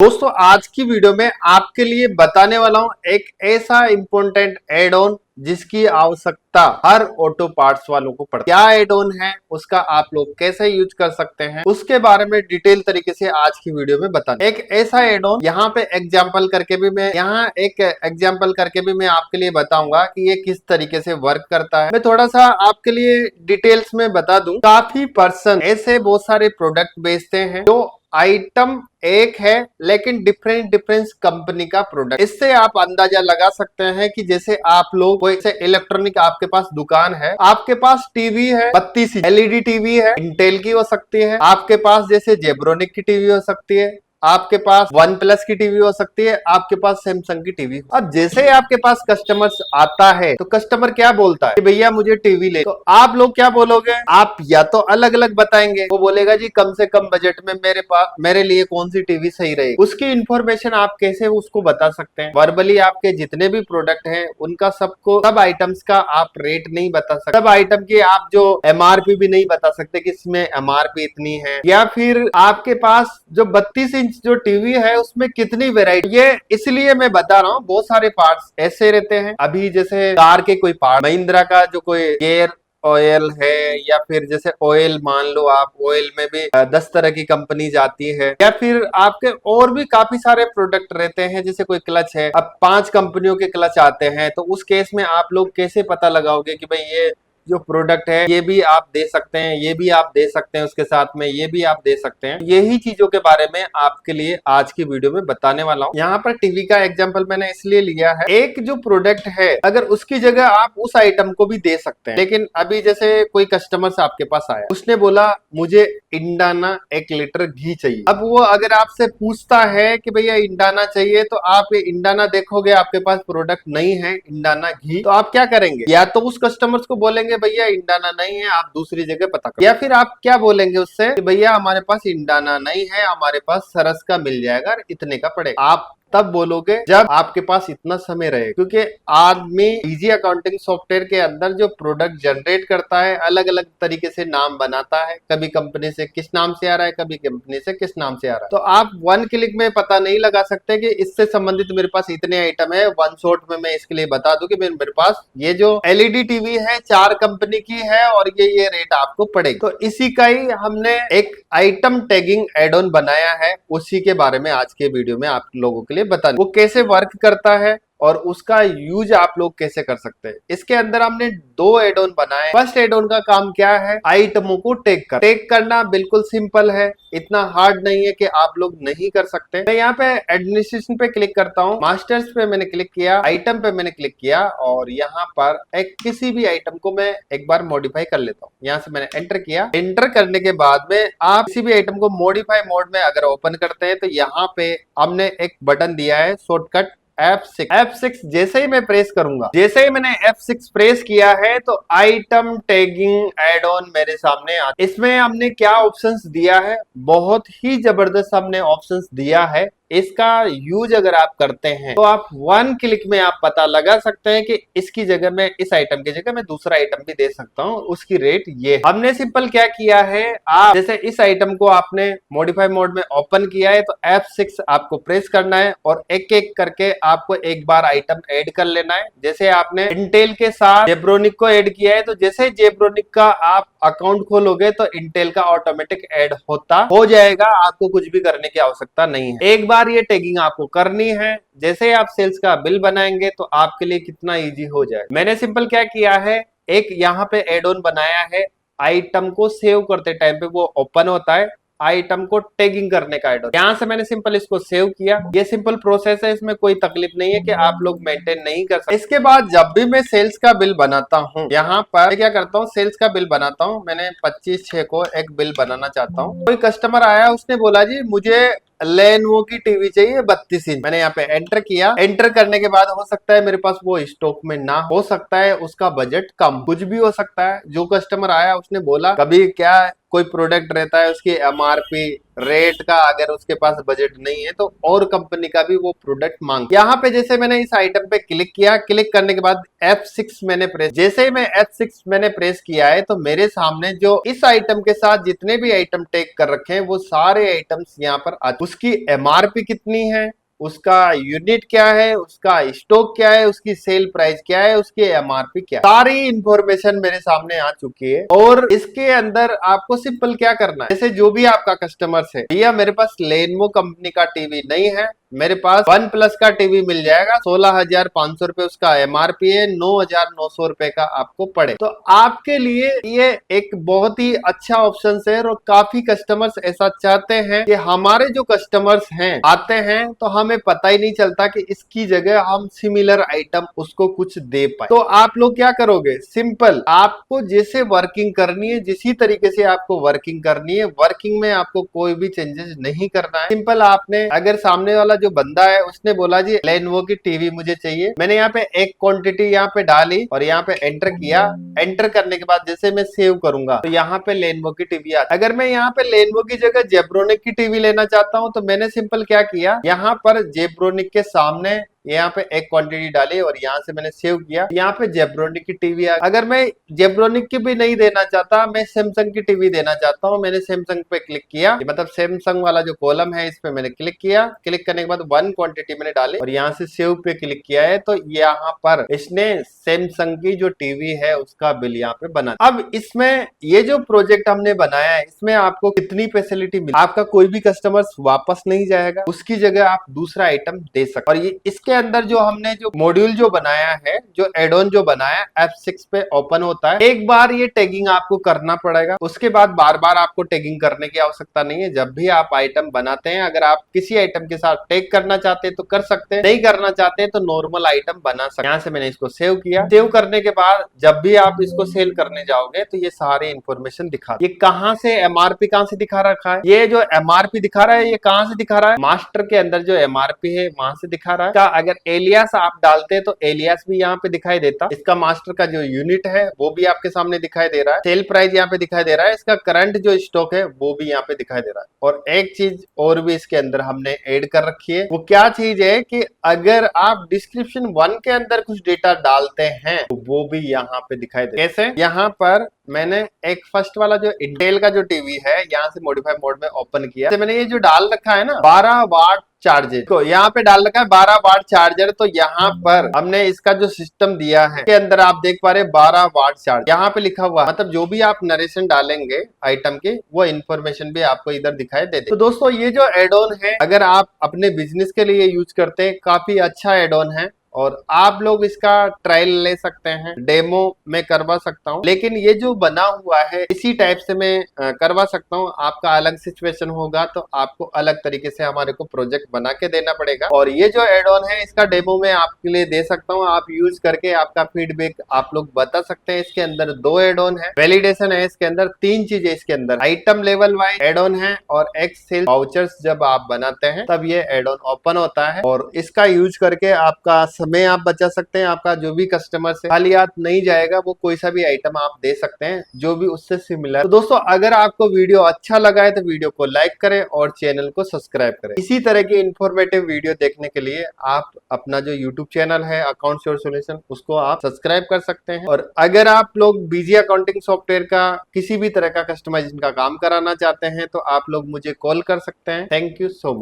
दोस्तों आज की वीडियो में आपके लिए बताने वाला हूं एक ऐसा इंपॉर्टेंट एड ऑन जिसकी आवश्यकता हर ऑटो पार्ट्स वालों को पड़ती है। क्या एड ऑन है, उसका आप लोग कैसे यूज कर सकते हैं, उसके बारे में डिटेल तरीके से आज की वीडियो में बताना। एक ऐसा एड ऑन यहाँ पे एग्जाम्पल करके भी मैं आपके लिए बताऊंगा कि ये किस तरीके से वर्क करता है। मैं थोड़ा सा आपके लिए डिटेल्स में बता दूं। काफी पर्सन ऐसे बहुत सारे प्रोडक्ट बेचते हैं जो आइटम एक है लेकिन डिफरेंट डिफरेंट कंपनी का प्रोडक्ट। इससे आप अंदाजा लगा सकते हैं कि जैसे आप लोग कोई से इलेक्ट्रॉनिक आपके पास दुकान है, आपके पास टीवी है, 32 एलईडी टीवी है, इंटेल की हो सकती है, आपके पास जैसे जेब्रोनिक की टीवी हो सकती है, आपके पास वन प्लस की टीवी हो सकती है, आपके पास सैमसंग की टीवी। अब जैसे ही आपके पास कस्टमर आता है तो कस्टमर क्या बोलता है कि भैया मुझे टीवी ले, तो आप लोग क्या बोलोगे? आप या तो अलग अलग बताएंगे, वो बोलेगा जी कम से कम बजट में मेरे लिए कौन सी टीवी सही रहेगी। उसकी इंफॉर्मेशन आप कैसे उसको बता सकते हैं? वर्बली आपके जितने भी प्रोडक्ट हैं उनका सब आइटम्स का आप रेट नहीं बता सकते, सब आइटम की आप जो एमआरपी भी नहीं बता सकते कि इसमें एमआरपी इतनी है, या फिर आपके पास जो 32 इंच जो टीवी है उसमें कितनी वेराइटी। ये इसलिए मैं बता रहा हूँ, बहुत सारे पार्ट्स ऐसे रहते हैं। अभी जैसे कार के कोई पार्ट, महिंद्रा का जो कोई गियर ऑयल है, या फिर जैसे ऑयल मान लो आप, ऑयल में भी 10 तरह की कंपनी आती है, या फिर आपके और भी काफी सारे प्रोडक्ट रहते हैं। जैसे कोई क्लच है, अब 5 कंपनियों के क्लच आते हैं, तो उस केस में आप लोग कैसे पता लगाओगे कि भाई ये जो प्रोडक्ट है ये भी आप दे सकते हैं, ये भी आप दे सकते हैं, उसके साथ में ये भी आप दे सकते हैं। यही चीजों के बारे में आपके लिए आज की वीडियो में बताने वाला हूं। यहाँ पर टीवी का एग्जांपल मैंने इसलिए लिया है, एक जो प्रोडक्ट है अगर उसकी जगह आप उस आइटम को भी दे सकते हैं। लेकिन अभी जैसे कोई कस्टमर से आपके पास आया, उसने बोला मुझे इंडाना 1 लीटर घी चाहिए। अब वो अगर आपसे पूछता है कि भैया इंडाना चाहिए, तो आप ये इंडाना देखोगे, आपके पास प्रोडक्ट नहीं है इंडाना घी, तो आप क्या करेंगे? या तो उस कस्टमर को बोलेंगे भैया इंडाना नहीं है, आप दूसरी जगह पता करो, या फिर आप क्या बोलेंगे उससे कि भैया हमारे पास इंडाना नहीं है, हमारे पास सरस का मिल जाएगा, इतने का पड़ेगा। आप तब बोलोगे जब आपके पास इतना समय रहे, क्योंकि आदमी इजी अकाउंटिंग सॉफ्टवेयर के अंदर जो प्रोडक्ट जनरेट करता है अलग अलग तरीके से नाम बनाता है। कभी कंपनी से किस नाम से आ रहा है, कभी कंपनी से किस नाम से आ रहा है, तो आप 1 क्लिक में पता नहीं लगा सकते कि इससे संबंधित मेरे पास इतने आइटम है। 1 शॉट में मैं इसके लिए बता दूं कि मेरे पास ये जो एलईडी टीवी है 4 कंपनी की है और ये रेट आपको पड़ेगा। तो इसी का ही हमने एक आइटम टैगिंग एड ऑन बनाया है, उसी के बारे में आज के वीडियो में आप लोगों के लिए बताने, वो कैसे वर्क करता है और उसका यूज आप लोग कैसे कर सकते हैं। इसके अंदर हमने 2 एड ऑन बनाए। फर्स्ट एड ऑन का काम क्या है? आइटमों को टैग करना बिल्कुल सिंपल है, इतना हार्ड नहीं है कि आप लोग नहीं कर सकते। मैं यहाँ पे एडमिनिस्ट्रेशन पे क्लिक करता हूँ, मास्टर्स पे मैंने क्लिक किया, आइटम पे मैंने क्लिक किया, और यहाँ पर एक किसी भी आइटम को मैं एक बार मॉडिफाई कर लेता हूँ। यहाँ से मैंने एंटर किया। एंटर करने के बाद में आप किसी भी आइटम को मॉडिफाई मोड में अगर ओपन करते हैं, तो यहाँ पे हमने एक बटन दिया है शॉर्टकट F6 जैसे ही मैं प्रेस करूंगा, जैसे ही मैंने F6 प्रेस किया है तो आइटम टैगिंग एड ऑन मेरे सामने आ। इसमें हमने क्या ऑप्शंस दिया है? बहुत ही जबरदस्त हमने ऑप्शंस दिया है। इसका यूज अगर आप करते हैं तो आप 1 क्लिक में आप पता लगा सकते हैं कि इसकी जगह में, इस आइटम की जगह मैं दूसरा आइटम भी दे सकता हूं, उसकी रेट ये। हमने सिंपल क्या किया है, आप जैसे इस आइटम को आपने मॉडिफाई मोड में ओपन किया है तो F6 आपको प्रेस करना है और एक एक करके आपको एक बार आइटम ऐड कर लेना है। जैसे आपने इंटेल के साथ जेब्रोनिक को ऐड किया है, तो जैसे जेब्रोनिक का आप अकाउंट खोलोगे तो इंटेल का ऑटोमेटिक ऐड हो जाएगा, आपको कुछ भी करने की आवश्यकता नहीं है। एक बार ये टैगिंग आपको करनी है। जैसे ही आप सेल्स का बिल बनाएंगे तो आपके लिए कितना इजी हो जाए। मैंने सिंपल क्या किया है, एक यहाँ पे एड ऑन बनाया है, आइटम को सेव करते टाइम पे वो ओपन होता है, आइटम को टैगिंग करने का आइटम। यहाँ से मैंने सिंपल इसको सेव किया। ये सिंपल प्रोसेस है, इसमें कोई तकलीफ नहीं है कि आप लोग मेंटेन नहीं कर सकते। इसके बाद जब भी मैं सेल्स का बिल बनाता हूँ, यहाँ पर क्या करता हूँ, सेल्स का बिल बनाता हूँ। मैंने 25/6 को एक बिल बनाना चाहता हूँ। कोई कस्टमर आया, उसने बोला जी मुझे लेनोवो की टीवी चाहिए 32 इंच। मैंने यहाँ पे एंटर किया। एंटर करने के बाद हो सकता है मेरे पास वो स्टॉक में ना हो, सकता है उसका बजट कम, कुछ भी हो सकता है। जो कस्टमर आया उसने बोला, कभी क्या कोई प्रोडक्ट रहता है उसकी एमआरपी रेट का अगर उसके पास बजट नहीं है तो और कंपनी का भी वो प्रोडक्ट मांग। यहाँ पे जैसे मैंने इस आइटम पे क्लिक किया, क्लिक करने के बाद F6 मैंने प्रेस, जैसे ही मैं F6 मैंने प्रेस किया है तो मेरे सामने जो इस आइटम के साथ जितने भी आइटम टैग कर रखे हैं वो सारे आइटम्स यहाँ पर उसकी एमआरपी कितनी है, उसका यूनिट क्या है, उसका स्टॉक क्या है, उसकी सेल प्राइस क्या है, उसकी एमआरपी क्या है, सारी इंफॉर्मेशन मेरे सामने आ चुकी है। और इसके अंदर आपको सिंपल क्या करना है, जैसे जो भी आपका कस्टमर्स है, भैया मेरे पास लेनोवो कंपनी का टीवी नहीं है, मेरे पास वन प्लस का टीवी मिल जाएगा, 16,500 रुपए उसका एमआरपी है, 9,900 रुपए का आपको पड़े। तो आपके लिए ये एक बहुत ही अच्छा ऑप्शन है और काफी कस्टमर्स ऐसा चाहते हैं कि हमारे जो कस्टमर्स हैं आते हैं तो हमें पता ही नहीं चलता कि इसकी जगह हम सिमिलर आइटम उसको कुछ दे पाए। तो आप लोग क्या करोगे, सिंपल आपको जैसे वर्किंग करनी है, जिसी तरीके से आपको वर्किंग करनी है, वर्किंग में आपको कोई भी चेंजेस नहीं करना है। सिंपल आपने अगर सामने वाला जो बंदा है उसने बोला जी लेनोवो की टीवी मुझे चाहिए, मैंने यहाँ पे एक क्वांटिटी यहाँ पे डाली और यहाँ पे एंटर किया। एंटर करने के बाद जैसे मैं सेव करूंगा तो यहाँ पे लेनोवो की टीवी आ। अगर मैं यहाँ पे लेनोवो की जगह जेब्रोनिक की टीवी लेना चाहता हूँ तो मैंने सिंपल क्या किया, यहाँ पर जेब्रोनिक के सामने यहाँ पे एक क्वांटिटी डाली और यहाँ से मैंने सेव किया, यहाँ पे जेब्रोनिक की टीवी आ। अगर मैं जेब्रोनिक की भी नहीं देना चाहता, मैं सैमसंग की टीवी देना चाहता हूँ, मैंने सैमसंग पे क्लिक किया, मतलब सैमसंग वाला जो कॉलम है इस पे मैंने क्लिक किया। क्लिक करने के बाद वन क्वांटिटी मैंने डाली और यहाँ से सेव पे क्लिक किया है तो यहाँ पर इसने सैमसंग की जो टीवी है उसका बिल यहाँ पे बना। अब इसमें ये जो प्रोजेक्ट हमने बनाया है इसमें आपको कितनी फैसिलिटी मिली, आपका कोई भी कस्टमर वापस नहीं जाएगा, उसकी जगह आप दूसरा आइटम दे सकते। और ये इसके अंदर जो हमने जो मॉड्यूल जो बनाया है, जो एड ऑन जो बनाया F6 पे ओपन होता है, एक बार ये टैगिंग आपको करना पड़ेगा, उसके बाद बार बार आपको टैगिंग करने की आवश्यकता नहीं है। जब भी आप आइटम बनाते हैं, अगर आप किसी आइटम के साथ टैग करना चाहते हैं तो कर सकते हैं, नहीं करना चाहते हैं तो नॉर्मल आइटम बना सकते हैं। यहाँ से मैंने इसको सेव किया। सेव करने के बाद जब भी आप इसको सेल करने जाओगे तो ये सारी इंफॉर्मेशन दिखा, ये कहां से एमआरपी कहां से दिखा रखा है, ये जो एमआरपी दिखा रहा है ये कहां से दिखा रहा है, मास्टर के अंदर जो एमआरपी है वहां से दिखा रहा है। का अगर एलियास आप डालते हैं तो एलियास भी यहाँ पे दिखाई देता, इसका मास्टर का जो यूनिट है वो भी आपके सामने दिखाई दे रहा है, सेल प्राइस यहाँ पे दिखाई दे रहा है, इसका करंट जो स्टॉक है वो भी यहाँ पे दिखाई दे रहा है। और एक चीज और भी इसके अंदर हमने ऐड कर रखी है, वो क्या चीज है कि अगर आप डिस्क्रिप्शन 1 के अंदर कुछ डेटा डालते हैं तो वो भी यहाँ पे दिखाई दे। कैसे, यहाँ पर मैंने एक फर्स्ट वाला जो इंटेल का जो टीवी है यहाँ से मॉडिफाई मोड में ओपन किया, तो मैंने ये जो डाल रखा है ना 12 वाट चार्जर, तो यहाँ पे डाल रखा है 12 वाट चार्जर। तो यहाँ पर हमने इसका जो सिस्टम दिया है के अंदर आप देख पा रहे 12 वाट चार्जर यहाँ पे लिखा हुआ, मतलब जो भी आप नरेशन डालेंगे आइटम की वो इन्फॉर्मेशन भी आपको इधर दिखाई दे दे। तो दोस्तों ये जो एड ऑन है अगर आप अपने बिजनेस के लिए यूज करते हैं, काफी अच्छा एड ऑन है और आप लोग इसका ट्रायल ले सकते हैं, डेमो में करवा सकता हूं, लेकिन ये जो बना हुआ है इसी टाइप से मैं करवा सकता हूं। आपका अलग सिचुएशन होगा तो आपको अलग तरीके से हमारे को प्रोजेक्ट बना के देना पड़ेगा। और ये जो एड ऑन है इसका डेमो मैं आपके लिए दे सकता हूं, आप यूज करके आपका फीडबैक आप लोग बता सकते हैं। इसके अंदर 2 एड ऑन है, वैलिडेशन है इसके अंदर, 3 चीजें इसके अंदर, item level wise add on है और एक्सेल वाउचर्स जब आप बनाते हैं तब ये एड ऑन ओपन होता है और इसका यूज करके आपका समय आप बचा सकते हैं। आपका जो भी कस्टमर से खाली हाथ नहीं जाएगा, वो कोई सा भी आइटम आप दे सकते हैं जो भी उससे सिमिलर। तो दोस्तों अगर आपको वीडियो अच्छा लगा है तो वीडियो को लाइक करें और चैनल को सब्सक्राइब करें। इसी तरह की इंफॉर्मेटिव वीडियो देखने के लिए आप अपना जो यूट्यूब चैनल है अकाउंट्स योर सॉल्यूशन उसको आप सब्सक्राइब कर सकते हैं। और अगर आप लोग बीजी अकाउंटिंग सॉफ्टवेयर का किसी भी तरह का कस्टमाइजेशन का काम कराना चाहते हैं तो आप लोग मुझे कॉल कर सकते हैं। Thank you so much.